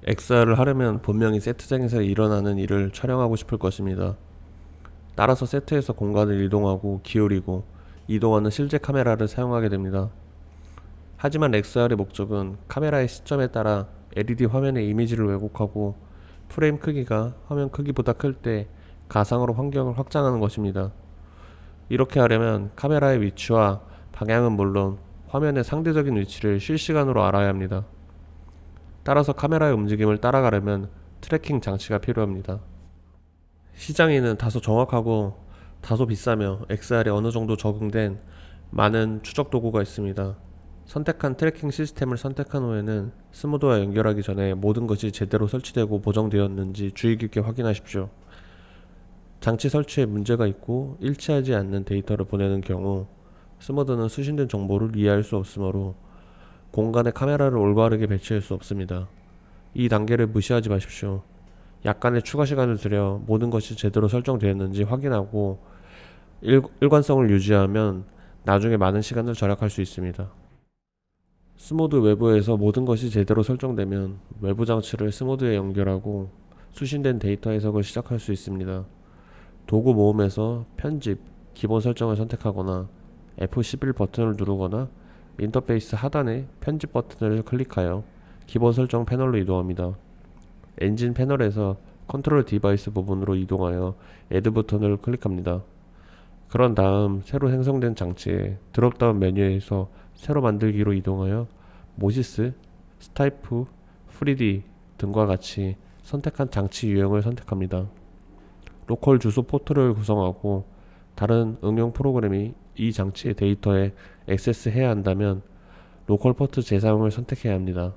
XR을 하려면 분명히 세트장에서 일어나는 일을 촬영하고 싶을 것입니다. 따라서 세트에서 공간을 이동하고 기울이고 이동하는 실제 카메라를 사용하게 됩니다. 하지만 XR의 목적은 카메라의 시점에 따라 LED 화면의 이미지를 왜곡하고 프레임 크기가 화면 크기보다 클 때 가상으로 환경을 확장하는 것입니다. 이렇게 하려면 카메라의 위치와 방향은 물론 화면의 상대적인 위치를 실시간으로 알아야 합니다. 따라서 카메라의 움직임을 따라가려면 트래킹 장치가 필요합니다. 시장에는 다소 정확하고 다소 비싸며 XR에 어느 정도 적응된 많은 추적 도구가 있습니다. 선택한 트래킹 시스템을 선택한 후에는 스무드와 연결하기 전에 모든 것이 제대로 설치되고 보정되었는지 주의 깊게 확인하십시오. 장치 설치에 문제가 있고 일치하지 않는 데이터를 보내는 경우 스무드는 수신된 정보를 이해할 수 없으므로 공간에 카메라를 올바르게 배치할 수 없습니다. 이 단계를 무시하지 마십시오. 약간의 추가 시간을 들여 모든 것이 제대로 설정되었는지 확인하고 일관성을 유지하면 나중에 많은 시간을 절약할 수 있습니다. 스무드 외부에서 모든 것이 제대로 설정되면 외부 장치를 스무드에 연결하고 수신된 데이터 해석을 시작할 수 있습니다. 도구 모음에서 편집, 기본 설정을 선택하거나 F11 버튼을 누르거나 인터페이스 하단의 편집 버튼을 클릭하여 기본 설정 패널로 이동합니다. 엔진 패널에서 컨트롤 디바이스 부분으로 이동하여 애드 버튼을 클릭합니다. 그런 다음 새로 생성된 장치에 드롭다운 메뉴에서 새로 만들기로 이동하여 모시스, 스타이프, 프리디 등과 같이 선택한 장치 유형을 선택합니다. 로컬 주소 포트를 구성하고 다른 응용 프로그램이 이 장치의 데이터에 액세스해야 한다면 로컬 포트 재사용을 선택해야 합니다.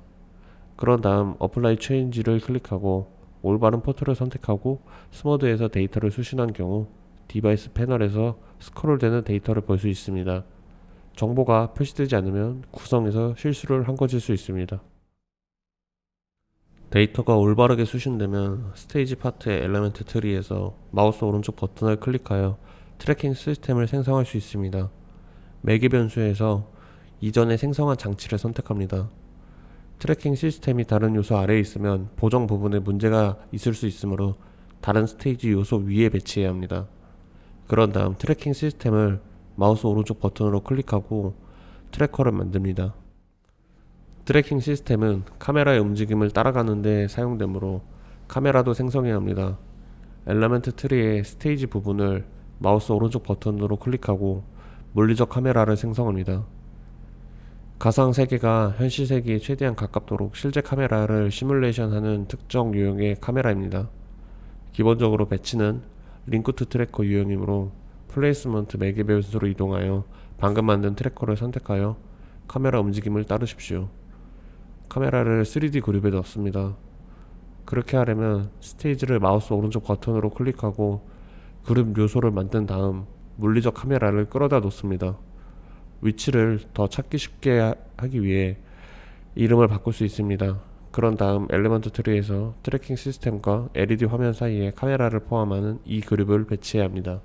그런 다음 어플라이 체인지를 클릭하고 올바른 포트를 선택하고 스무드에서 데이터를 수신한 경우 디바이스 패널에서 스크롤되는 데이터를 볼 수 있습니다. 정보가 표시되지 않으면 구성에서 실수를 한 것일 수 있습니다. 데이터가 올바르게 수신되면 스테이지 파트의 엘리먼트 트리에서 마우스 오른쪽 버튼을 클릭하여 트래킹 시스템을 생성할 수 있습니다. 매개 변수에서 이전에 생성한 장치를 선택합니다. 트래킹 시스템이 다른 요소 아래에 있으면 보정 부분에 문제가 있을 수 있으므로 다른 스테이지 요소 위에 배치해야 합니다. 그런 다음 트래킹 시스템을 마우스 오른쪽 버튼으로 클릭하고 트래커를 만듭니다. 트래킹 시스템은 카메라의 움직임을 따라가는 데 사용되므로 카메라도 생성해야 합니다. 엘리먼트 트리의 스테이지 부분을 마우스 오른쪽 버튼으로 클릭하고 물리적 카메라를 생성합니다. 가상 세계가 현실 세계에 최대한 가깝도록 실제 카메라를 시뮬레이션하는 특정 유형의 카메라입니다. 기본적으로 배치는 링크 투 트래커 유형이므로 플레이스먼트 매개 변수로 이동하여 방금 만든 트래커를 선택하여 카메라 움직임을 따르십시오. 카메라를 3D 그룹에 넣습니다. 그렇게 하려면 스테이지를 마우스 오른쪽 버튼으로 클릭하고 그룹 요소를 만든 다음 물리적 카메라를 끌어다 놓습니다. 위치를 더 찾기 쉽게 하기 위해 이름을 바꿀 수 있습니다. 그런 다음 엘리먼트 트리에서 트래킹 시스템과 LED 화면 사이에 카메라를 포함하는 이 그룹을 배치해야 합니다.